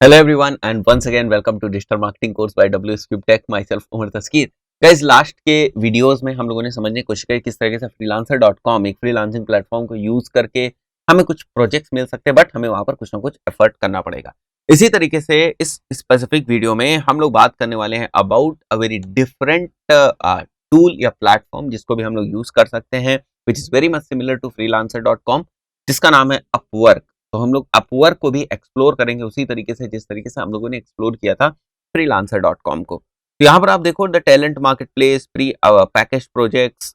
Hello everyone and once again welcome to digital marketing course by WSCube Tech. Myself Umar Taskeer. Guys last के videos में हम लोगों ने समझने की कोशिश की किस तरीके से freelancer.com एक फ्रीलांसिंग प्लेटफॉर्म को यूज करके हमें कुछ प्रोजेक्ट्स मिल सकते हैं, बट हमें वहां पर कुछ ना कुछ एफर्ट करना पड़ेगा. इसी तरीके से इस स्पेसिफिक वीडियो में हम लोग बात करने वाले हैं about a very different tool या प्लेटफॉर्म जिसको भी हम लोग यूज कर सकते हैं, which is very much similar to freelancer.com, जिसका नाम है अपवर्क. तो हम लोग अपवर्क को भी एक्सप्लोर करेंगे उसी तरीके से जिस तरीके से हम लोगों ने एक्सप्लोर किया था freelancer.com को. तो यहाँ पर आप देखो the talent market place, pre package projects,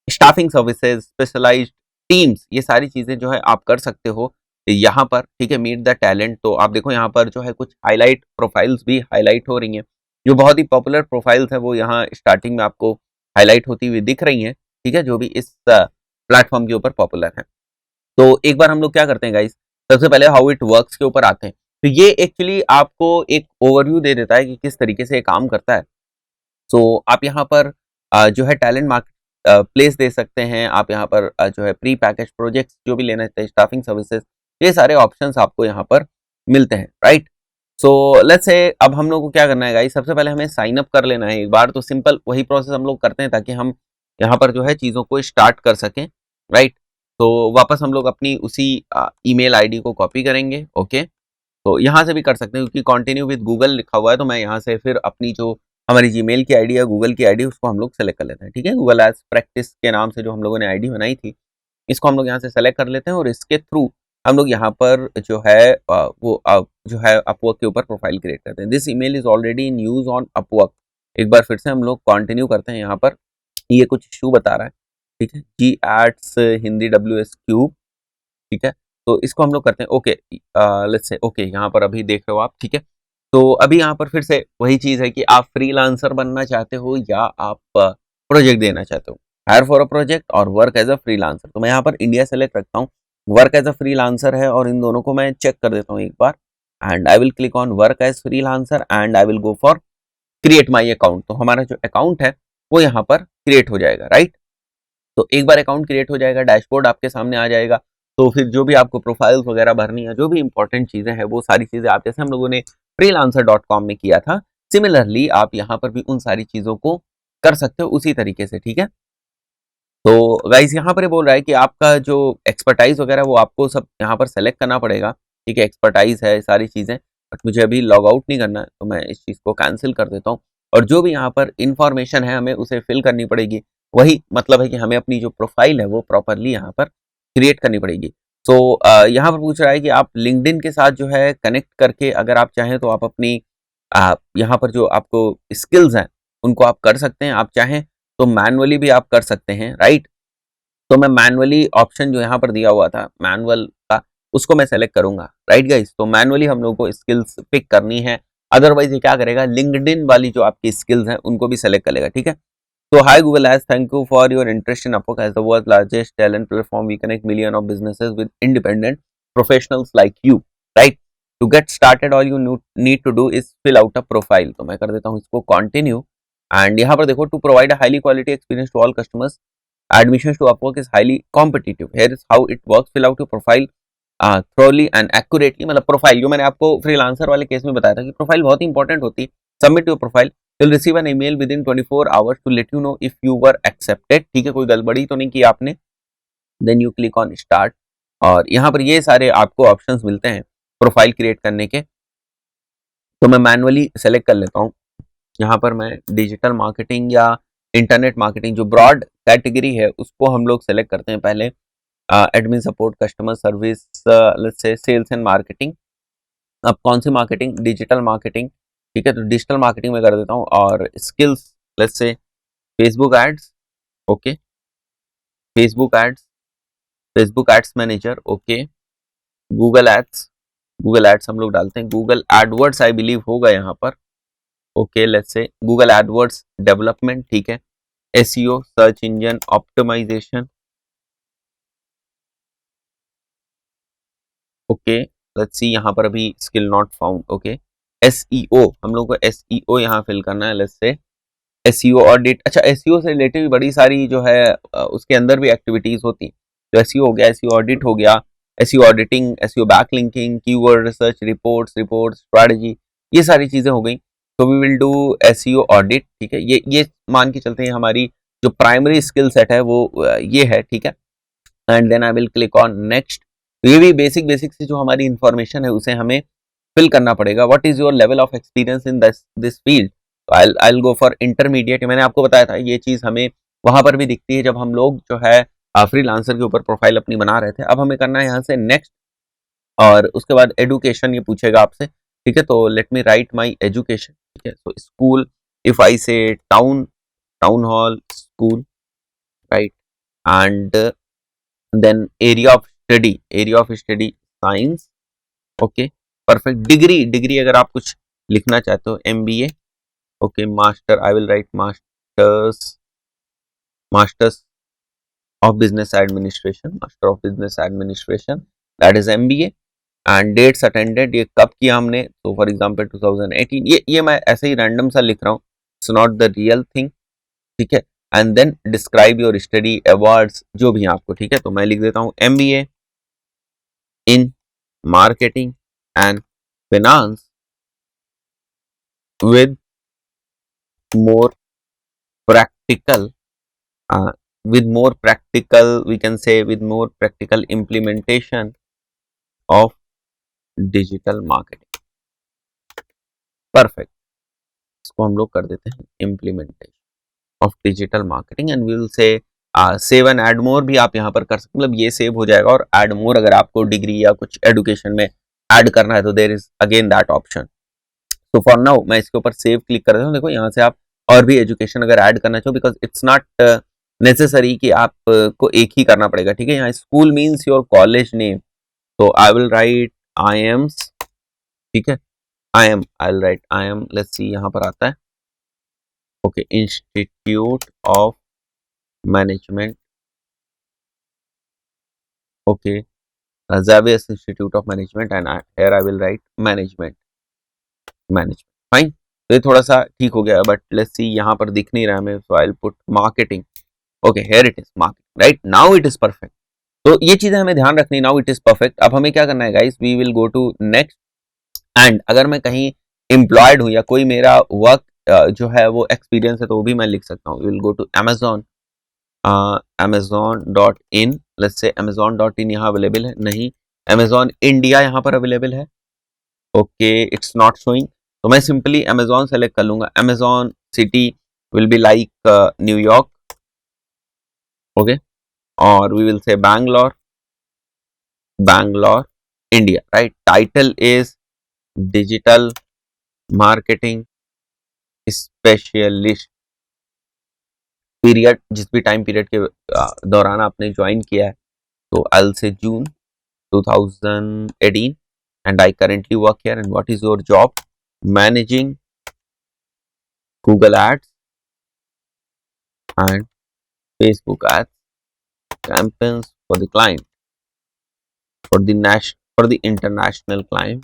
staffing services, specialised teams, ये सारी चीजें जो है आप कर सकते हो यहाँ पर. ठीक है, मीट द टैलेंट. तो आप देखो यहाँ पर जो है कुछ हाईलाइट प्रोफाइल्स भी हाईलाइट हो रही हैं. जो बहुत ही पॉपुलर प्रोफाइल्स है वो यहाँ स्टार्टिंग में आपको हाईलाइट होती हुई दिख रही हैं. ठीक है, जो भी इस प्लेटफॉर्म के ऊपर पॉपुलर है. तो एक बार हम लोग क्या करते हैं गाइस, सबसे पहले हाउ इट वर्क्स के ऊपर आते हैं. तो ये एक्चुअली आपको एक ओवरव्यू दे देता है कि किस तरीके से ये काम करता है. सो आप यहाँ पर जो है टैलेंट मार्केट प्लेस दे सकते हैं. आप यहाँ पर जो है प्री पैकेज प्रोजेक्ट्स जो भी लेना चाहते हैं, स्टाफिंग सर्विसेज, ये सारे ऑप्शंस आपको यहाँ पर मिलते हैं, राइट. सो लेट्स से अब हम लोग को क्या करना है गाइस, सबसे पहले हमें साइन अप कर लेना है एक बार. तो सिंपल वही प्रोसेस हम लोग करते हैं ताकि हम यहाँ पर जो है चीज़ों को स्टार्ट कर सकें, राइट. तो वापस हम लोग अपनी उसी ईमेल आईडी को कॉपी करेंगे. ओके, तो यहाँ से भी कर सकते हैं क्योंकि कंटिन्यू विद गूगल लिखा हुआ है. तो मैं यहाँ से फिर अपनी जो हमारी जीमेल की आईडी है, गूगल की आईडी, उसको हम लोग सेलेक्ट कर लेते हैं. ठीक है, गूगल एज प्रैक्टिस के नाम से जो हम लोगों ने आईडी बनाई थी, इसको हम लोग यहाँ से सेलेक्ट कर लेते हैं और इसके थ्रू हम लोग यहाँ पर जो है जो है अपवर्क के ऊपर प्रोफाइल क्रिएट करते हैं. This email is already in use on Upwork. एक बार फिर से हम लोग कंटिन्यू करते हैं. यहाँ पर ये कुछ इशू बता रहा है. ठीक है, जी एड्स हिंदी WS क्यूब. ठीक है, तो इसको हम लोग करते हैं ओके. लेट्स से ओके, यहाँ पर अभी देख रहे हो आप. ठीक है, तो अभी यहाँ पर फिर से वही चीज़ है कि आप फ्रीलांसर बनना चाहते हो या आप प्रोजेक्ट देना चाहते हो, हायर फॉर अ प्रोजेक्ट और वर्क एज अ फ्रीलांसर. तो मैं यहाँ पर इंडिया सेलेक्ट रखता हूँ. वर्क एज अ फ्रीलांसर है और इन दोनों को मैं चेक कर देता हूँ एक बार. And I will click on work as freelancer and I will go for create my account. तो हमारा जो अकाउंट है वो यहाँ पर क्रिएट हो जाएगा, राइट. तो एक बार अकाउंट क्रिएट हो जाएगा, डैशबोर्ड आपके सामने आ जाएगा. तो फिर जो भी आपको प्रोफाइल्स वगैरह भरनी है, जो भी इंपॉर्टेंट चीजें हैं, वो सारी चीजें आप जैसे हम लोगों ने freelancer.com में किया था, सिमिलरली आप यहाँ पर भी उन सारी चीजों को कर सकते हो उसी तरीके से. ठीक है, तो गाइस यहाँ पर ये बोल रहा है कि आपका जो एक्सपर्टाइज वगैरह वो आपको सब यहाँ पर सेलेक्ट करना पड़ेगा. ठीक है, एक्सपर्टाइज है सारी चीजें, बट मुझे अभी लॉग आउट नहीं करना है तो मैं इस चीज को कैंसिल कर देता हूँ. और जो भी यहाँ पर इंफॉर्मेशन है हमें उसे फिल करनी पड़ेगी. वही मतलब है कि हमें अपनी जो प्रोफाइल है वो प्रॉपरली यहाँ पर क्रिएट करनी पड़ेगी. सो यहाँ पर पूछ रहा है कि आप लिंक्डइन के साथ जो है कनेक्ट करके अगर आप चाहें तो आप अपनी यहाँ पर जो आपको स्किल्स हैं उनको आप कर सकते हैं. आप चाहें तो मैनुअली भी आप कर सकते हैं, राइट. तो मैं मैनुअली ऑप्शन जो यहाँ पर दिया हुआ था मैनुअल का, उसको मैं सेलेक्ट करूंगा, राइट गाइस. तो मैनुअली हम लोग को स्किल्स पिक करनी है. अदरवाइज ये क्या करेगा, लिंक्डइन वाली जो आपकी स्किल्स हैं उनको भी सेलेक्ट कर लेगा. ठीक है, तो hi Google as thank you for your interest in Upwork as the world largest talent platform. We connect million of businesses with independent professionals like you, right. To get started all you need to do is fill out a profile. तो मैं कर देता हूँ इसको continue. And यहाँ पर देखो, to provide a highly quality experience to all customers, admissions to Upwork is highly competitive. Here is how it works. Fill out your profile thoroughly and accurately. मतलब प्रोफाइल जो मैंने आपको फ्रीलांसर वाले case में बताया था कि प्रोफाइल बहुत ही इंपॉर्टेंट होती है. Submit your profile. You'll receive an email within 24 hours to let you know if you were accepted. ठीक है, कोई गड़बड़ी तो नहीं की आपने. Then you click on start और यहाँ पर ये सारे आपको ऑप्शंस मिलते हैं प्रोफाइल क्रिएट करने के. तो मैं मैनुअली सेलेक्ट कर लेता हूँ. यहाँ पर मैं डिजिटल मार्केटिंग या इंटरनेट मार्केटिंग जो ब्रॉड कैटेगरी है उसको हम लोग सेलेक्ट करते हैं पहले. Admin support, customer service, let's say sales and marketing. अब कौन सी मार्केटिंग, डिजिटल मार्केटिंग. ठीक है, तो डिजिटल मार्केटिंग में कर देता हूँ. और skills, let's say Facebook ads. Okay, Facebook ads manager. Okay, Google ads हम लोग डालते हैं. गूगल एडवर्ड्स आई बिलीव होगा यहाँ पर. Okay, let's say Google AdWords development. ठीक है, SEO, search engine optimisation. Okay, let's see यहाँ पर अभी skill not found. Okay, SEO, हम लोग को एसईओ यहाँ फिल करना है. Let's say SEO audit. अच्छा, एसईओ से रिलेटेड बड़ी सारी जो है उसके अंदर भी एक्टिविटीज होती हैं. तो एसईओ हो गया, एसईओ ऑडिट हो गया, SEO auditing, SEO backlinking, keyword research, reports, strategy, ये सारी चीजें हो गई। तो we will do SEO audit, ठीक है। ये मान के चलते हैं हमारी जो प्राइमरी स्किल सेट है वो ये है, ठीक है। And then I will click on next. तो ये भी बेसिक बेसिक से जो हमारी इंफॉर्मेशन है उसे हमें फिल करना पड़ेगा। What is your level of experience in this field. तो I will go for intermediate. मैंने आपको बताया था ये चीज हमें वहां पर भी दिखती है जब हम लोग जो है फ्रीलांसर के ऊपर प्रोफाइल अपनी बना रहे थे। अब हमें करना है यहाँ से नेक्स्ट, और उसके बाद एजुकेशन ये पूछेगा आपसे, ठीक है। तो let me write my education, ठीक है। तो school, if I say town hall school, right, and then area of study science, okay, perfect. Degree अगर आप कुछ लिखना चाहते हो, MBA, okay. Master, I will write masters of business administration, master of business administration, that is MBA। And dates attended, ये कब किया हमने, तो फॉर एग्जांपल 2018। ये मैं ऐसे ही रैंडम सा लिख रहा हूँ, it's not the real thing, ठीक है। And then describe your study, awards, जो भी है आपको, ठीक है। तो मैं लिख देता हूँ MBA in marketing and finance with more practical we can say with more practical implementation of digital marketing। Perfect, इसको हम लोग कर देते हैं implementation of digital marketing and we will say save and add more भी आप यहाँ पर कर सकते, मतलब ये सेव हो जाएगा। और add more अगर आपको डिग्री या कुछ एडुकेशन में ऐड करना है तो there is again that option. तो फॉर नाउ मैं इसके ऊपर सेव क्लिक कर देता हूँ। देखो यहाँ से आप और भी एजुकेशन अगर ऐड करना चाहो, बिकॉज इट्स नॉट नेसेसरी कि आप को एक ही करना पड़ेगा, ठीक है। यहाँ school means your college name, तो आई विल राइट IIMs, ठीक है। आई will right IIM, let's see यहाँ पर आता है, okay, institute of management, okay, Xavier institute of management, and here I will right management, fine. तो ये थोड़ा सा ठीक हो गया, बट लेट्स सी यहाँ पर दिख नहीं रहा है हमें, so I will put marketing, okay, here it is marketing, right. Now it is perfect. तो ये चीजें हमें ध्यान रखनी, नाउ इट इज परफेक्ट। अब हमें क्या करना है guys, we will go to next. And अगर मैं कहीं एम्प्लॉयड हूँ या कोई मेरा वर्क जो है वो एक्सपीरियंस है, तो वो भी मैं लिख सकता हूँ। Will go to Amazon, Amazon.in, let's say Amazon.in यहाँ अवेलेबल है नहीं, Amazon इंडिया यहाँ पर अवेलेबल है, ओके, इट्स नॉट शोइंग। तो मैं सिंपली Amazon सेलेक्ट कर लूंगा। Amazon city will be like New York, okay, और we will say Bangalore India, right. Title is digital marketing specialist. Period, जिस भी टाइम पीरियड के दौरान आपने ज्वाइन किया है, तो I say June 2018, and I currently work here. And what is your job, managing Google ads and Facebook ads campaigns for the client, for the international client,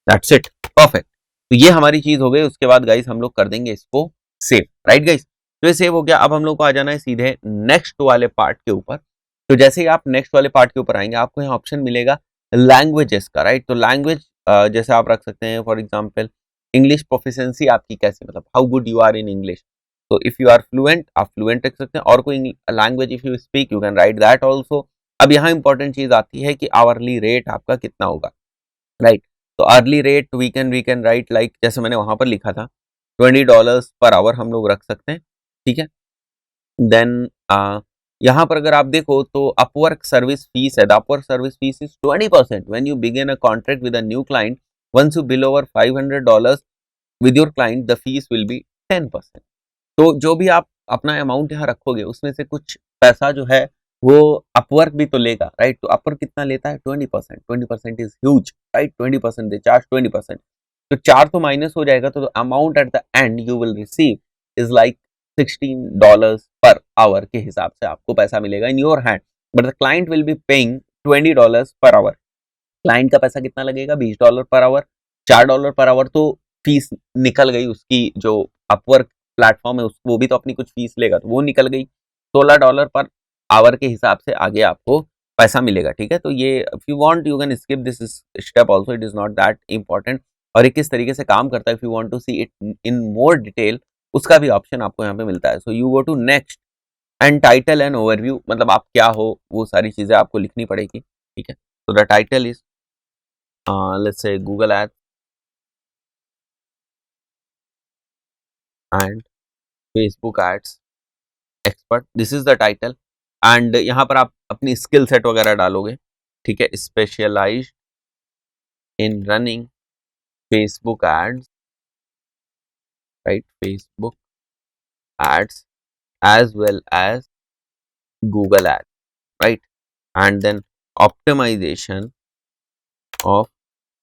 that's it, perfect। तो ये हमारी चीज हो गई। उसके बाद गाइस हम लोग कर देंगे इसको सेव, राइट गाइस। तो ये सेव हो गया। अब हम लोग को आ जाना है सीधे नेक्स्ट वाले पार्ट के ऊपर। तो जैसे ही आप नेक्स्ट वाले पार्ट के ऊपर आएंगे, आपको यहाँ ऑप्शन मिलेगा लैंग्वेजेस का, राइट। तो लैंग्वेज जैसे आप रख सकते हैं, फॉर एग्जाम्पल इंग्लिश प्रोफिशिएंसी आपकी कैसे, मतलब how good you are in English. तो इफ यू आर फ्लुएंट, आप फ्लुएंट रख सकते हैं, और कोई language if you speak you can write that also. अब यहाँ इंपॉर्टेंट चीज आती है कि आवरली रेट आपका कितना होगा, राइट। तो hourly rate we can write like, जैसे मैंने वहां पर लिखा था $20 पर आवर हम लोग रख सकते हैं, ठीक है। देन यहाँ पर अगर आप देखो तो अपवर्क सर्विस फीस है, the Upwork service fee is 20% when you begin a contract with a new client. Once you bill over $500 with your client, the fee will be 10%। तो जो भी आप अपना अमाउंट यहाँ रखोगे उसमें से कुछ पैसा जो है वो अपवर्क भी तो लेगा, राइट। तो अपवर्क कितना लेता है, 20%। 20% is huge, right. 20% they charge 20%। तो 4 तो माइनस हो जाएगा, तो amount at the end you will receive is like $16 per hour के हिसाब से आपको पैसा मिलेगा in your hand, but the client will be paying $20 per hour. Client का पैसा कितना लगेगा, $20 पर आवर। $4 पर आवर तो फीस निकल गई उसकी, जो अपवर्क प्लेटफॉर्म है उसको, वो भी तो अपनी कुछ फीस लेगा, तो वो निकल गई। $16 पर आवर के हिसाब से आगे आपको पैसा मिलेगा, ठीक है। तो ये if you want you can skip this step also, it is not that important. और ये किस तरीके से काम करता है, if you want to see it in more detail, उसका भी ऑप्शन आपको यहाँ पे मिलता है। So you go to next and title and overview, मतलब आप क्या हो वो सारी चीजें आपको लिखनी पड़ेगी, ठीक है। तो the title is let's say Google ads and Facebook ads expert, this is the title. And यहाँ पर आप अपनी स्किल सेट वगैरह डालोगे, ठीक है। Specialised in running Facebook ads, right, Facebook ads as well as Google Ads, right? And then optimization of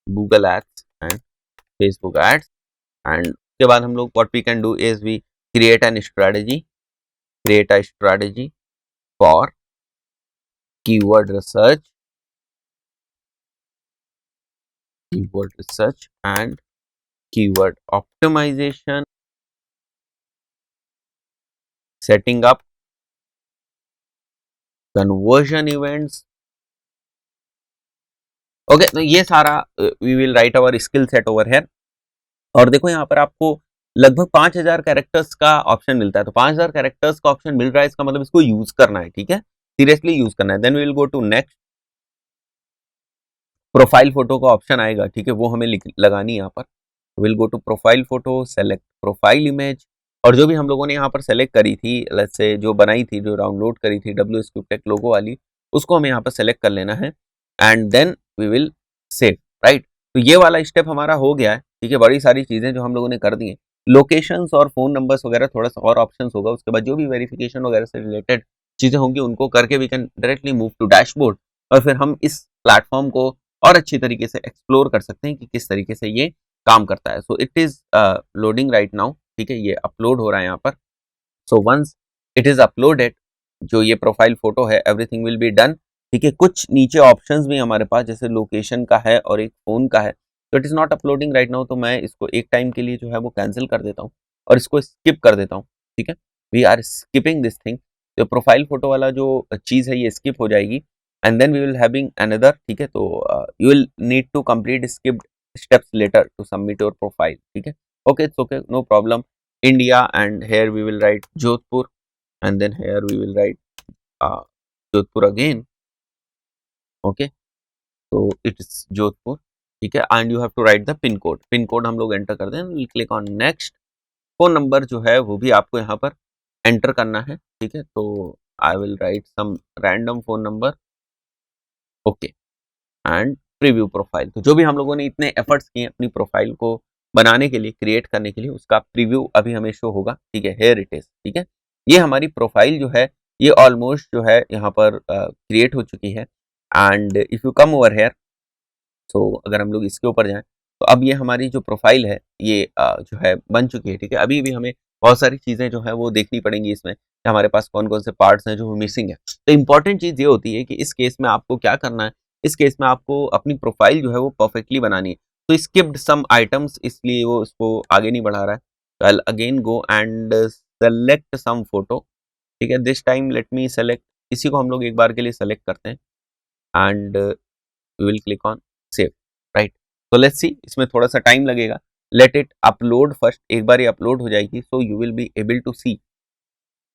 Google Ads and Facebook Ads. And उसके बाद हम लोग what we can do is we create a strategy for keyword research and keyword optimization, setting up conversion events. Okay, तो ये सारा we will write our skill set over here. और देखो यहाँ पर आपको लगभग 5000 कैरेक्टर्स का ऑप्शन मिलता है। तो 5000 कैरेक्टर्स का ऑप्शन मिल रहा है, इसका मतलब इसको यूज करना है, ठीक है, सीरियसली यूज करना है। Then we will go to next, profile photo का ऑप्शन आएगा, ठीक है, वो हमें लगानी है यहाँ पर। Will go to profile photo, select profile image, और जो भी हम लोगों ने यहाँ पर सेलेक्ट करी थी, लेट्स से जो बनाई थी, जो डाउनलोड करी थी WSCubeTech लोगो वाली, उसको हमें यहाँ पर सेलेक्ट कर लेना है and then we will save, right. तो ये वाला स्टेप हमारा हो गया है, ठीक है। बड़ी सारी चीजें जो हम लोगों ने कर दी हैं, लोकेशंस और फोन नंबर्स वगैरह थोड़ा सा और ऑप्शंस होगा, उसके बाद जो भी वेरिफिकेशन वगैरह से रिलेटेड चीजें होंगी उनको करके we can directly move to dashboard, और फिर हम इस प्लेटफॉर्म को और अच्छी तरीके से एक्सप्लोर कर सकते हैं कि किस तरीके से ये काम करता है। So it is loading right now, ठीक है, ये अपलोड हो रहा है यहाँ पर। So once it is uploaded, जो ये प्रोफाइल फोटो है, एवरीथिंग विल बी डन, ठीक है। कुछ नीचे ऑप्शंस भी हमारे पास, जैसे लोकेशन का है और एक फोन का है, तो it is not uploading right now, तो मैं इसको एक टाइम के लिए जो है वो कैंसिल कर देता हूँ और इसको स्किप कर देता हूँ, ठीक है। We are skipping this thing, तो प्रोफाइल फोटो वाला जो चीज है ये स्किप हो जाएगी and then we will having another, ठीक है। तो you will need to complete skip steps later to submit your profile, ठीक है। Okay, it's okay, no problem। India, and here we will write Jodhpur, and then here we will write Jodhpur again, okay। so it's Jodhpur, ठीक है। and you have to write the pin code हम लोग enter कर दें, we'll click on next। Phone number जो है वो भी आपको यहाँ पर एंटर करना है, ठीक है। तो I will write some random phone number, okay, and preview profile. तो जो भी हम लोगों ने इतने एफर्ट्स किए अपनी प्रोफाइल को बनाने के लिए, क्रिएट करने के लिए, उसका प्रीव्यू अभी हमें शो होगा, ठीक है। हेयर इट इज, ठीक है। ये हमारी प्रोफाइल जो है ये ऑलमोस्ट जो है यहाँ पर क्रिएट हो चुकी है। And if you come over here, so अगर हम लोग इसके ऊपर जाएं, तो अब ये हमारी जो प्रोफाइल है ये जो है बन चुकी है, ठीक है। अभी भी हमें बहुत सारी चीज़ें जो है वो देखनी पड़ेंगी इसमें, कि हमारे पास कौन कौन से पार्ट्स हैं जो मिसिंग है। तो इंपॉर्टेंट चीज़ ये होती है कि इस केस में आपको क्या करना है, इस केस में आपको अपनी प्रोफाइल जो है वो परफेक्टली बनानी है। तो स्किप्ड सम आइटम्स, इसलिए वो इसको आगे नहीं बढ़ा रहा है। तो I again go and select some photo, ठीक है। This time let me select, इसी को हम लोग एक बार के लिए सेलेक्ट करते हैं and we will click on save, right. तो लेट्स सी, इसमें थोड़ा सा टाइम लगेगा, लेट इट अपलोड फर्स्ट। एक बार ये अपलोड हो जाएगी, so you will be able to see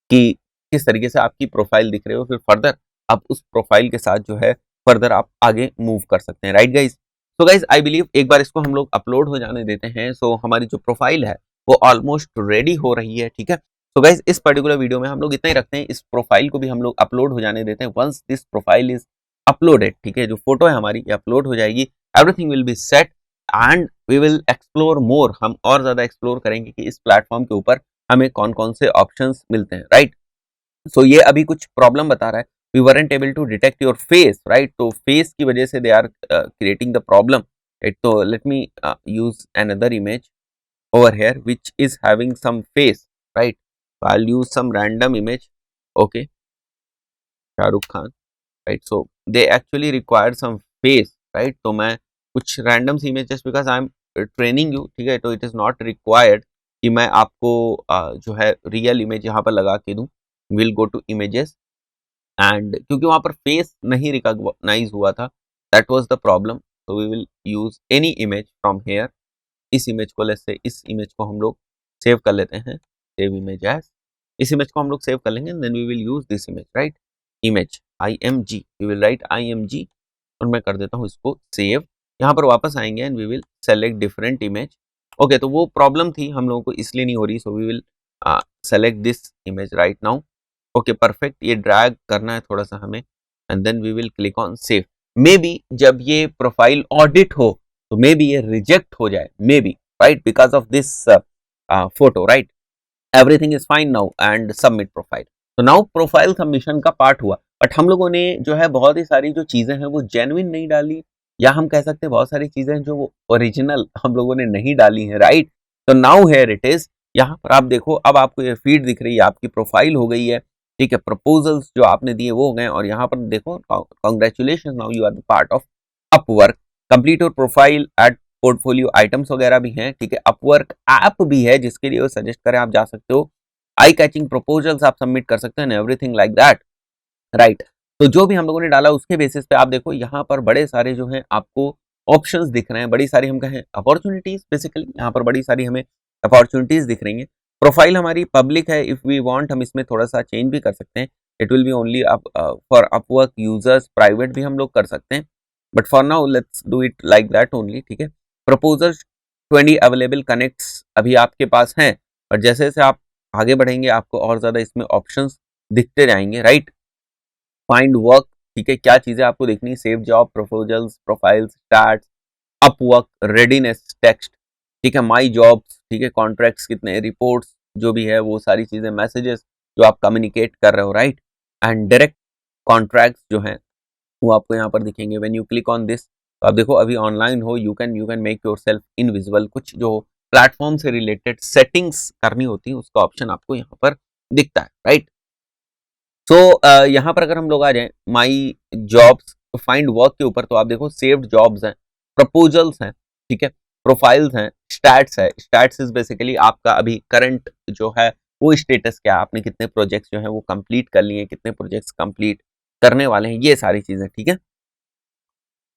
कि किस तरीके से आपकी प्रोफाइल दिख रही हो, फिर फर्दर आप उस प्रोफाइल के साथ जो है फर्दर आप आगे मूव कर सकते हैं, right guys. So guys I believe एक बार इसको हम लोग अपलोड हो जाने देते हैं। सो हमारी जो प्रोफाइल है वो ऑलमोस्ट रेडी हो रही है, ठीक है। सो गाइज इस पर्टिकुलर वीडियो में हम लोग इतना ही रखते हैं, इस प्रोफाइल को भी हम लोग अपलोड हो जाने देते हैं। Once this profile is uploaded, ठीक है, जो फोटो है हमारी ये अपलोड हो जाएगी, everything will be set and we will explore more. हम और ज्यादा एक्सप्लोर करेंगे कि इस प्लेटफॉर्म के ऊपर हमें कौन कौन से ऑप्शंस मिलते हैं, राइट। सो ये अभी कुछ प्रॉब्लम बता रहा है, we weren't able to detect your face, right। तो फेस की वजह से they are creating the problem, right. तो let me use another image over here which is having some face, right। so I'll use some random image, okay, Shahrukh Khan, right। so they actually require some face, right। तो मैं कुछ random image, just because I am training you, ठीक है, तो it is not required कि मैं आपको जो है रियल इमेज यहाँ पर लगा के दूं। Will go to images and क्योंकि वहां पर फेस नहीं रिकॉग्नाइज हुआ था, दैट वाज द प्रॉब्लम। तो we will use any image from here. इस इमेज को, लेट्स से इस इमेज को हम लोग सेव कर लेते हैं, सेव इमेज एज। इस इमेज को हम लोग सेव कर लेंगे, then we will use this image, right, image IMG, we will write IMG और मैं कर देता हूँ इसको सेव। यहाँ पर वापस आएंगे and we will select different image. Okay, तो वो प्रॉब्लम थी हम लोगों को, इसलिए नहीं हो रही, so we will select this image right now. Okay perfect, ये ड्रैग करना है थोड़ा सा हमें and then we will click on save. Maybe जब ये प्रोफाइल ऑडिट हो तो मे बी ये रिजेक्ट हो जाए, may be, right, because of this photo, right. Everything is fine now and submit profile. तो नाउ प्रोफाइल सबमिशन का part हुआ, बट हम लोगों ने जो है बहुत ही सारी जो चीजें हैं वो जेन्युइन नहीं डाली, या हम कह सकते हैं बहुत सारी चीजें जो वो ओरिजिनल हम लोगों ने नहीं डाली हैं, राइट। तो नाउ हेयर इट इज, यहाँ पर आप देखो, अब आपको ये फीड दिख रही है, आपकी प्रोफाइल हो गई है, ठीक है, प्रपोजल्स जो आपने दिए वो हो गए, और यहाँ पर देखो congratulation, now you are the part of Upwork, complete your profile add portfolio items वगैरह भी हैं, ठीक है, अपवर्क ऐप भी है जिसके लिए वो सजेस्ट करें आप जा सकते हो, आई कैचिंग प्रपोजल्स आप सबमिट कर सकते हैं, एवरीथिंग लाइक दैट, राइट। तो जो भी हम लोगों ने डाला उसके बेसिस पे आप देखो यहाँ पर बड़े सारे जो हैं आपको ऑप्शंस दिख रहे हैं, बड़ी सारी हम कहें अपॉर्चुनिटीज, बेसिकली यहाँ पर बड़ी सारी हमें अपॉर्चुनिटीज दिख रही हैं। प्रोफाइल हमारी पब्लिक है, इफ वी वांट हम इसमें थोड़ा सा चेंज भी कर सकते हैं, it will be only for Upwork users, private भी हम लोग कर सकते हैं, but for now let's do it like that only, ठीक है। प्रपोजल्स 20 अवेलेबल कनेक्ट्स अभी आपके पास हैं, और जैसे जैसे आप आगे बढ़ेंगे आपको और ज्यादा इसमें ऑप्शंस दिखते जाएंगे, राइट। फाइंड वर्क, ठीक है, क्या चीजें आपको देखनी, save job, proposals, profiles, start, Upwork, readiness, text, ठीक है, माई जॉब्स, ठीक है, कॉन्ट्रैक्ट्स कितने, रिपोर्ट्स जो भी है वो सारी चीजें, मैसेजेस जो आप कम्युनिकेट कर रहे हो, राइट, एंड डायरेक्ट कॉन्ट्रैक्ट्स जो हैं वो आपको यहाँ पर दिखेंगे। When you click on this, तो आप देखो अभी ऑनलाइन हो, you can make yourself invisible, कुछ जो प्लेटफॉर्म से रिलेटेड सेटिंग्स करनी होती है उसका ऑप्शन आपको यहाँ पर दिखता है, राइट। सो यहाँ पर अगर हम लोग आ जाएं माई जॉब्स फाइंड वर्क के ऊपर, तो आप देखो सेव्ड जॉब्स हैं, प्रपोजल्स हैं, ठीक है, प्रोफाइल्स हैं, स्टैट्स है, स्टैट्स इज बेसिकली आपका अभी करंट जो है वो स्टेटस क्या, आपने कितने प्रोजेक्ट्स जो है वो कंप्लीट कर लिए, कितने प्रोजेक्ट्स कंप्लीट करने वाले हैं, ये सारी चीजें, ठीक है।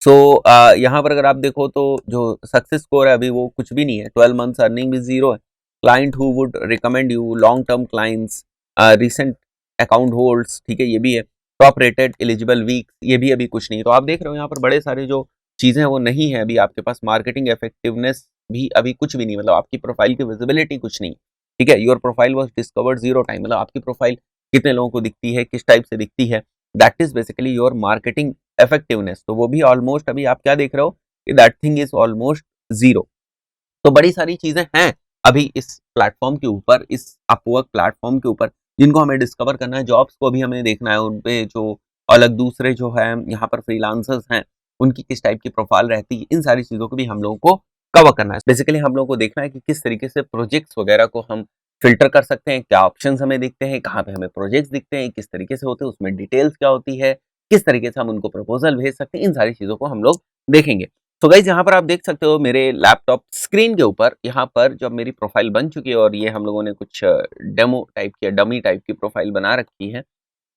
सो यहाँ पर अगर आप देखो तो जो सक्सेस स्कोर है अभी वो कुछ भी नहीं है, 12 मंथ्स अर्निंग भी जीरो है, client who would recommend you, long term clients, recent account holds, ठीक है, ये भी है, टॉप रेटेड एलिजिबल वीक, ये भी अभी कुछ नहीं। तो आप देख रहे हो यहाँ पर बड़े सारे जो चीजें हैं वो नहीं है अभी आपके पास, मार्केटिंग इफेक्टिवनेस भी अभी कुछ भी नहीं, मतलब आपकी प्रोफाइल की विजिबिलिटी कुछ नहीं, ठीक है। Your profile was discovered 0 time, मतलब आपकी प्रोफाइल कितने लोगों को दिखती है, किस टाइप से दिखती है, that is basically your marketing effectiveness. तो वो भी ऑलमोस्ट अभी आप क्या देख रहे हो कि that thing is almost zero. तो बड़ी सारी चीजें हैं अभी इस प्लेटफॉर्म के ऊपर, इस अपवर्क प्लेटफॉर्म के ऊपर, जिनको हमें डिस्कवर करना है, जॉब्स को भी हमें देखना है, उन पे जो अलग दूसरे जो है यहाँ पर फ्रीलांसर्स हैं उनकी किस टाइप की प्रोफाइल रहती है, इन सारी चीजों को भी हम लोगों को कवर करना है। बेसिकली हम लोगों को देखना है कि किस तरीके से प्रोजेक्ट्स वगैरह को हम फिल्टर कर सकते हैं, क्या ऑप्शंस हमें दिखते हैं, कहाँ पे हमें प्रोजेक्ट्स दिखते हैं, किस तरीके से होते हैं, उसमें डिटेल्स क्या होती है, किस तरीके से हम उनको प्रपोजल भेज सकते हैं, इन सारी चीजों को हम लोग देखेंगे। तो गाइज यहाँ पर आप देख सकते हो मेरे लैपटॉप स्क्रीन के ऊपर, यहाँ पर जब मेरी प्रोफाइल बन चुकी है और ये हम लोगों ने कुछ डेमो टाइप की, डमी टाइप की प्रोफाइल बना रखी है।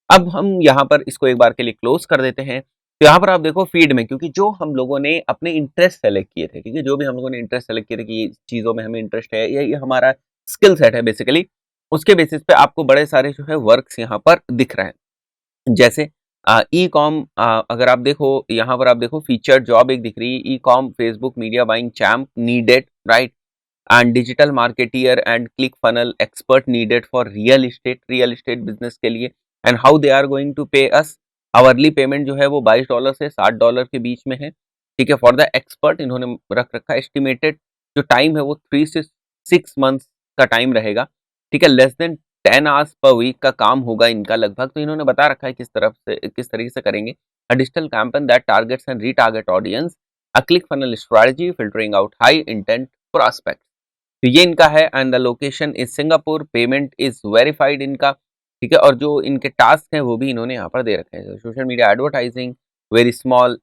अब हम यहाँ पर इसको एक बार के लिए क्लोज कर देते हैं। तो यहाँ पर आप देखो फीड में, क्योंकि जो हम लोगों ने अपने इंटरेस्ट सेलेक्ट किए थे, ठीक है, जो भी हम लोगों ने इंटरेस्ट सेलेक्ट किए थे कि चीज़ों में हमें इंटरेस्ट है, ये हमारा स्किल सेट है बेसिकली, उसके बेसिस पे आपको बड़े सारे जो है वर्क्स यहाँ पर दिख रहे हैं। जैसे ई कॉम, अगर आप देखो यहाँ पर आप देखो फीचर जॉब एक दिख रही है, e com, Facebook media buying champ needed, right, and digital marketer and click funnel expert needed for real estate business के लिए, and how they are going to pay us. Hourly payment जो है वो $22 से $60 के बीच में है, ठीक है। फॉर द एक्सपर्ट इन्होंने रख रखा है, एस्टिमेटेड जो टाइम है वो 3 से 6 मंथ्स का टाइम रहेगा, ठीक है। Less than 10 hours per week का काम होगा इनका लगभग, तो इन्होंने बता रखा है किस तरीके से करेंगे। A digital campaign that targets and retarget audience, a click funnel strategy filtering out high intent prospect. तो ये इनका है, and the location is Singapore, payment is verified इनका, ठीक है। और जो इनके टास्क हैं वो भी इन्होंने यहाँ पर दे रखे हैं, social media advertising, very small,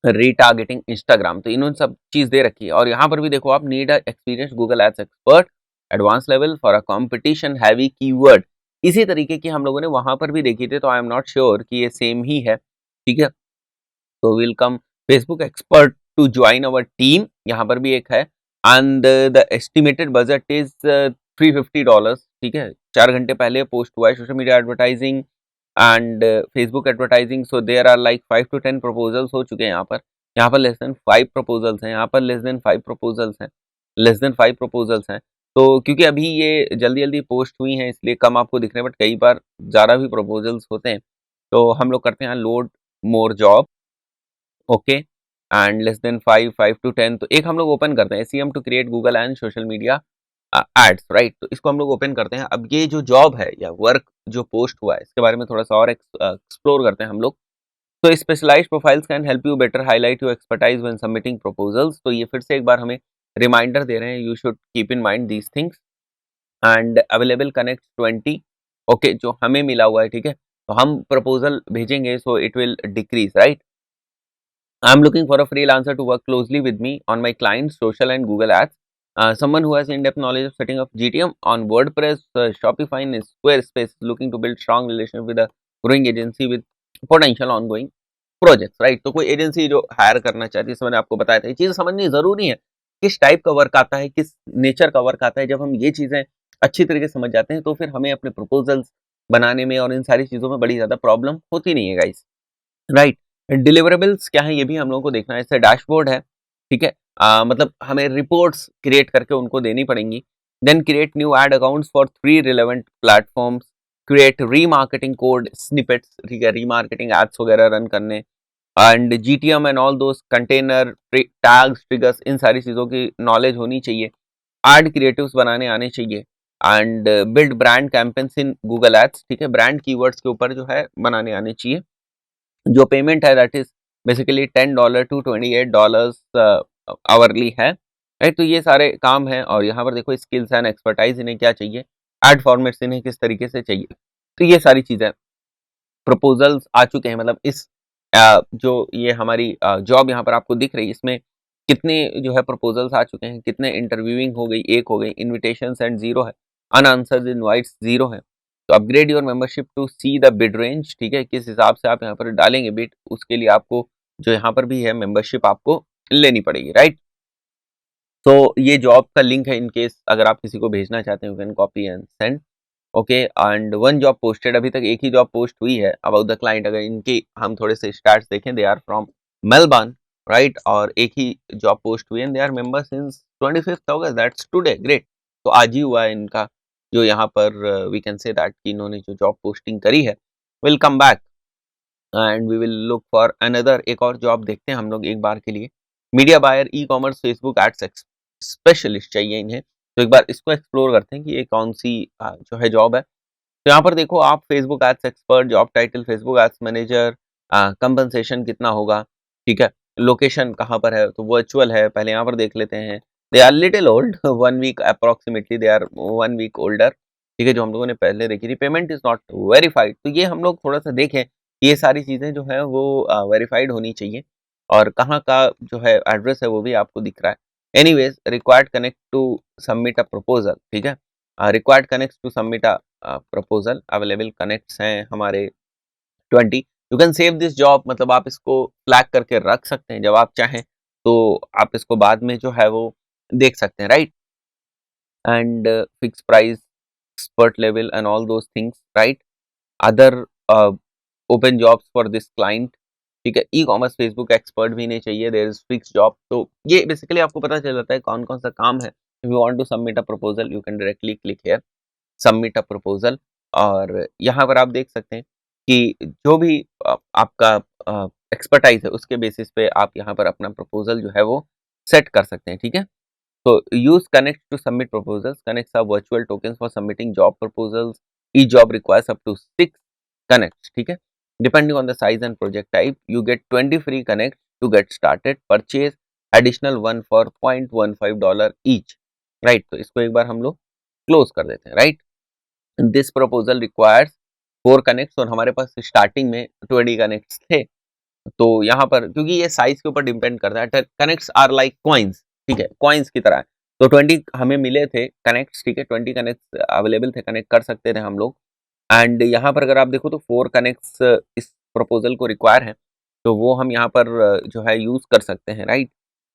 retargeting, Instagram, तो इन्होंने सब चीज दे रखी है। और यहाँ पर भी देखो आप need experience Google ads expert advance level for a competition heavy keyword, इसी तरीके की हम लोगों ने वहां पर भी देखी थी, तो आई एम नॉट श्योर कि ये सेम ही है, ठीक है। तो will come Facebook expert to join our team, यहाँ पर भी एक है। And the estimated budget is $350, ठीक है। 4 घंटे पहले पोस्ट हुआ है social media advertising and Facebook advertising. So there are like 5 to 10 proposals हो चुके हैं यहाँ पर लेस देन 5 प्रपोजल्स हैं, यहाँ पर लेस देन 5 प्रपोजल्स हैं, लेस देन 5 प्रपोजल्स हैं। तो क्योंकि अभी ये जल्दी जल्दी पोस्ट हुई हैं इसलिए कम आपको दिख रहे हैं, बट कई बार ज़्यादा भी प्रपोजल्स होते हैं। तो हम लोग करते हैं load more job, okay, and less than 5 to 10। तो एक हम लोग ओपन करते हैं SEM to create Google and social media ads, right. तो इसको हम लोग ओपन करते हैं। अब ये जो जॉब है या वर्क जो पोस्ट हुआ है इसके बारे में थोड़ा सा और एक्सप्लोर करते हैं हम लोग। तो specialised profiles can help you better highlight your expertise when submitting proposals. तो ये फिर से एक बार हमें रिमाइंडर दे रहे हैं, you should keep in mind these things. And available connect 20, okay, जो हमें मिला हुआ है, ठीक है। तो हम प्रपोजल भेजेंगे so it will decrease, right. I'm looking for a freelancer to work closely with me on my clients' social and Google ads. Someone who has in-depth knowledge of setting up GTM on WordPress, Shopify, and Squarespace, is looking to build strong relationship with a growing agency with potential ongoing projects, right? तो कोई agency जो higher करना चाहती है, जैसे मैंने आपको बताया था, ये चीज़ें समझनी ज़रूरी है। किस टाइप का वर्क आता है, किस नेचर का वर्क आता है। जब हम ये चीज़ें अच्छी तरीके से समझ जाते हैं तो फिर हमें अपने प्रपोजल्स बनाने में और इन सारी चीज़ों में बड़ी ज़्यादा प्रॉब्लम होती नहीं है गाइस, राइट। डिलिवरेबल्स क्या है ये भी हम लोगों को देखना है। जैसे डैशबोर्ड है, ठीक है। मतलब हमें रिपोर्ट्स क्रिएट करके उनको देनी पड़ेंगी। Then create new ad accounts for 3 relevant platforms, create remarketing code snippets, ठीक है, रीमार्केटिंग एड्स वगैरह रन करने। And GTM and all those container tags triggers, इन सारी चीज़ों की नॉलेज होनी चाहिए। एड क्रिएटिव्स बनाने आने चाहिए। And build brand campaigns in Google ads, ठीक है, ब्रांड कीवर्ड्स के ऊपर जो है बनाने आने चाहिए। जो पेमेंट है that is basically $10 to $28 hourly है, राइट। तो ये सारे काम हैं और यहाँ पर देखो स्किल्स एंड एक्सपर्टाइज इन्हें क्या चाहिए, एड फॉर्मेट्स इन्हें किस तरीके से चाहिए। तो ये सारी चीज़ें प्रपोजल्स आ चुके हैं। मतलब इस जो ये हमारी जॉब यहाँ पर आपको दिख रही है इसमें कितने जो है प्रपोजल्स आ चुके हैं, कितने इंटरव्यूइंग हो गई, एक हो गई, इन्विटेशंस एंड जीरो है, अनआंसर्ड इनवाइट्स जीरो है। तो upgrade your membership to see the bid range, ठीक है, किस हिसाब से आप यहाँ पर डालेंगे बिड, उसके लिए आपको जो यहाँ पर भी है मेंबरशिप आपको लेनी पड़ेगी, राइट। तो ये जॉब का लिंक है, इन केस अगर आप किसी को भेजना चाहते हैं, you can copy and send, okay. And one job posted, अभी तक एक ही जॉब पोस्ट हुई है। अबाउट द क्लाइंट, अगर इनकी हम थोड़े से स्टार्ट देखें, they are from Melbourne, right. और एक ही जॉब पोस्ट हुई है, they are member since 25 August, that's today, great. तो आज ही हुआ है इनका जो यहाँ पर वी कैन से दैट कि इन्होंने जो जॉब पोस्टिंग करी है। Will come back and we will look for another, एक और जॉब देखते हैं हम लोग एक बार के लिए। Media buyer, e commerce, Facebook ads specialist चाहिए इन्हें। तो एक बार इसको एक्सप्लोर करते हैं कि ये कौन सी जो है जॉब है। तो यहाँ पर देखो आप Facebook ads expert, job title Facebook ads manager, compensation कितना होगा, ठीक है, लोकेशन कहाँ पर है, तो वर्चुअल है, पहले यहाँ पर देख लेते हैं। They are little old, 1 week approximately, they are 1 week older, ठीक है, जो हम लोगों ने पहले देखी थी। पेमेंट इज नॉट वेरीफाइड, तो ये हम लोग थोड़ा सा देखें, ये सारी चीज़ें जो है वो वेरीफाइड होनी चाहिए। और कहाँ का जो है एड्रेस है वो भी आपको दिख रहा है। Anyways, required connect to submit a proposal, ठीक है, required connect to submit a proposal, available connects हैं हमारे 20। You can save this job, मतलब आप इसको फ्लैग करके रख सकते हैं, जब आप चाहें तो आप इसको बाद में जो है वो देख सकते हैं, right. And fix price, expert level and all those things, right. Other open jobs for this client, ठीक है, ई कॉमर्स फेसबुक एक्सपर्ट भी नहीं चाहिए, देयर इज फिक्स जॉब। तो ये बेसिकली आपको पता चल जाता है कौन कौन सा काम है। If you want to submit a proposal, you can directly click here submit a proposal. और यहाँ पर आप देख सकते हैं कि जो भी आपका एक्सपर्टाइज है उसके बेसिस पे आप यहाँ पर अपना प्रपोजल जो है वो सेट कर सकते हैं, ठीक है। तो use Connect to submit proposals. Connects are virtual tokens for submitting job proposals. Each job requires up to 6 connects. ठीक है, depending on the size and project type, you get 20 free connects to get started. Purchase additional one for $0.15 each. Right, तो इसको एक बार हम लोग close कर देते हैं, right. This proposal requires 4 connects और हमारे पास स्टार्टिंग में 20 कनेक्ट्स थे। तो यहाँ पर क्योंकि ये साइज के ऊपर डिपेंड करता है, कनेक्ट्स आर लाइक कॉइन्स, ठीक है, कॉइन्स की तरह है। तो 20 हमें मिले थे कनेक्ट्स, ठीक है, 20 कनेक्ट्स अवेलेबल थे, कनेक्ट कर सकते थे हम लोग। एंड यहाँ पर अगर आप देखो तो 4 कनेक्ट्स इस प्रपोजल को रिक्वायर है, तो वो हम यहाँ पर जो है यूज कर सकते हैं, राइट।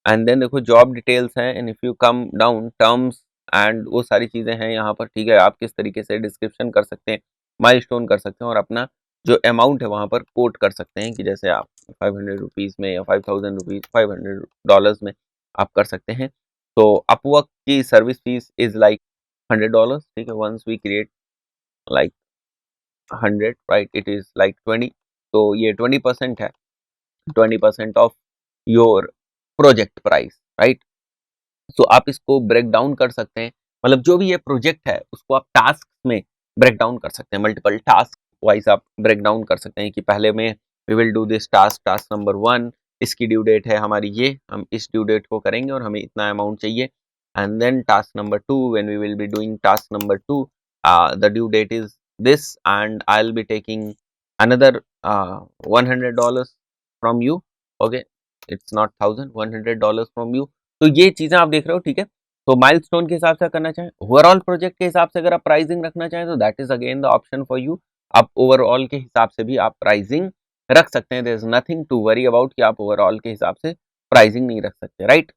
एंड देन देखो जॉब डिटेल्स हैं, and if you come down terms and वो सारी चीजें हैं यहाँ पर, ठीक है। आप किस तरीके से डिस्क्रिप्शन कर सकते हैं, माइलस्टोन कर सकते हैं, और अपना जो अमाउंट है वहाँ पर कोट कर सकते हैं कि जैसे आप 500 रुपीज़ में या 5000 रुपीज़, $500 में आप कर सकते हैं। तो अपवर्क की सर्विस फीस इज लाइक $100, ठीक है। Once we create like 100, right, it is like 20, तो ये 20% है, 20% of your project price, right. So आप इसको ब्रेक डाउन कर सकते हैं, मतलब जो भी ये प्रोजेक्ट है उसको आप टास्क में ब्रेक डाउन कर सकते हैं, मल्टीपल टास्क वाइज आप ब्रेक डाउन कर सकते हैं कि पहले में we will do this task, task number 1 इसकी ड्यू डेट है हमारी ये, हम इस ड्यू डेट को करेंगे और हमें इतना अमाउंट चाहिए। And then task number 2 when we will be doing task number 2, the due date is this and I'll be taking another $100 from you, okay, it's not 1000, $100 from you। तो ये चीजें आप देख रहे हो, ठीक है। तो माइलस्टोन के हिसाब से करना चाहें, ओवरऑल प्रोजेक्ट के हिसाब से अगर आप प्राइसिंग रखना चाहें तो that is again the option for you. आप ओवरऑल के हिसाब से भी आप प्राइसिंग रख सकते हैं, there is nothing to worry about कि आप ओवरऑल के हिसाब से प्राइसिंग नहीं रख सकते, राइट।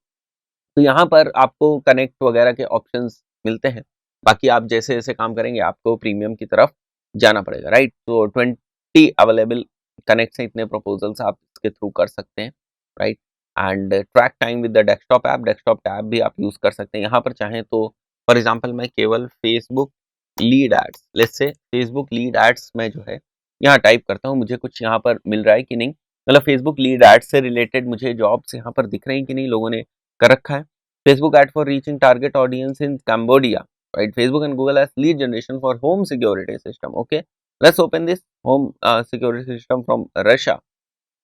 तो यहाँ पर आपको कनेक्ट वगैरह के ऑप्शंस मिलते हैं, बाकी आप जैसे जैसे काम करेंगे आपको प्रीमियम की तरफ जाना पड़ेगा, राइट। तो 20 अवेलेबल कनेक्ट्स हैं, इतने प्रपोजल्स आप इसके थ्रू कर सकते हैं, right. And track time with the desktop app भी आप यूज कर सकते हैं। यहाँ पर चाहें तो फॉर एग्जांपल मैं केवल Facebook lead ads, let's say Facebook lead ads में जो है यहाँ टाइप करता हूँ, मुझे कुछ यहाँ पर मिल रहा है कि नहीं, मतलब फेसबुक लीड एड्स से रिलेटेड मुझे जॉब्स यहाँ पर दिख रहे हैं कि नहीं, लोगों ने कर रखा है। Facebook ad for reaching target audience in Cambodia, right? Facebook and Google as lead generation for home security system. Okay, let's open this home security system from Russia,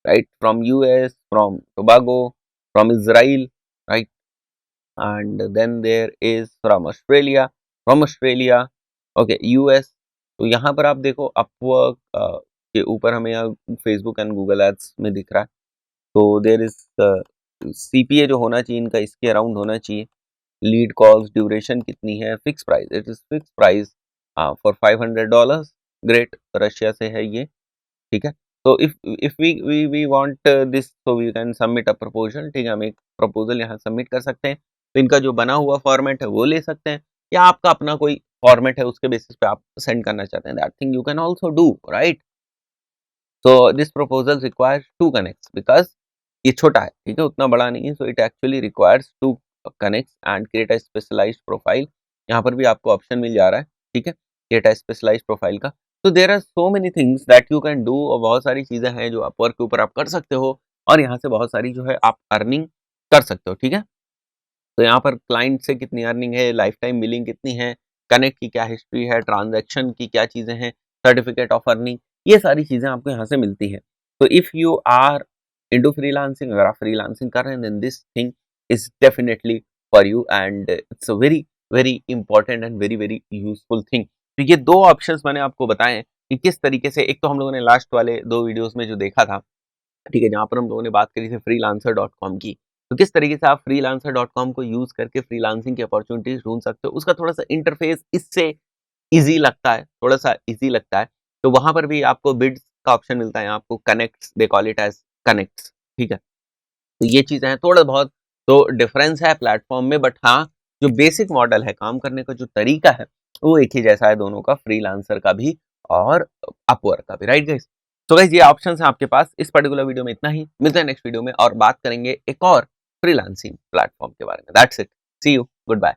right? From US, from Tobago, from Israel, right? And then there is from Australia, okay, US। तो यहाँ पर आप देखो Upwork के ऊपर हमें यहाँ Facebook and Google ads में दिख रहा है। तो देर इज सीपीए जो होना चाहिए इनका इसके अराउंड होना चाहिए। लीड कॉल्स ड्यूरेशन कितनी है, fix price, it is fix price for $500, great, Russia से है ये, ठीक है। तो if we want this, so we can submit a proposal, ठीक है। हम एक प्रपोजल यहाँ सबमिट कर सकते हैं, तो इनका जो बना हुआ फॉर्मेट है वो ले सकते हैं, या आपका अपना कोई फॉर्मेट है उसके बेसिस पे आप सेंड करना चाहते हैं, that thing you can also do, right. So this proposal requires 2 connects because ये छोटा है, ठीक है, उतना बड़ा नहीं है। So it actually requires 2 connects and create a specialized profile। यहाँ पर भी आपको ऑप्शन मिल जा रहा है, ठीक है, create a specialized profile का। तो there are so many things that you can do, और बहुत सारी चीजें हैं जो अपवर्क के ऊपर आप कर सकते हो, और यहाँ से बहुत सारी जो है आप अर्निंग कर सकते हो, ठीक है। तो यहाँ पर क्लाइंट से कितनी अर्निंग है, लाइफ टाइम बिलिंग कितनी है, कनेक्ट की क्या हिस्ट्री है, ट्रांजैक्शन की क्या चीज़ें हैं, सर्टिफिकेट ऑफ अर्निंग, ये सारी चीज़ें आपको यहाँ से मिलती है। तो if you are into freelancing, अगर आप फ्रीलांसिंग कर रहे हैं, then this thing is definitely for you, and it's a very very important and very very useful thing. तो ये 2 ऑप्शंस मैंने आपको बताए हैं कि किस तरीके से, एक तो हम लोगों ने लास्ट वाले 2 वीडियोस में जो देखा था, ठीक है, जहाँ पर हम लोगों ने बात करी थी freelancer.com की, तो किस तरीके से आप freelancer.com को यूज करके फ्रीलांसिंग की अपॉर्चुनिटीज ढूंढ सकते हो, उसका थोड़ा सा इंटरफेस इससे इजी लगता है, थोड़ा सा इजी लगता है। तो वहां पर भी आपको बिड्स का ऑप्शन मिलता है, आपको connects, they call it as connects, ठीक है। तो ये चीजें हैं, थोड़ा बहुत तो डिफरेंस है प्लेटफॉर्म में, बट हाँ, जो बेसिक मॉडल है काम करने का, जो तरीका है, वो एक ही जैसा है दोनों का, फ्रीलांसर का भी और अपवर्क का भी, राइट गाइस। तो गाइस ये ऑप्शंस हैं आपके पास। इस पर्टिकुलर वीडियो में इतना ही, मिलते हैं नेक्स्ट वीडियो में और बात करेंगे एक और फ्रीलांसिंग प्लेटफॉर्म के बारे में। That's it, see you, good bye.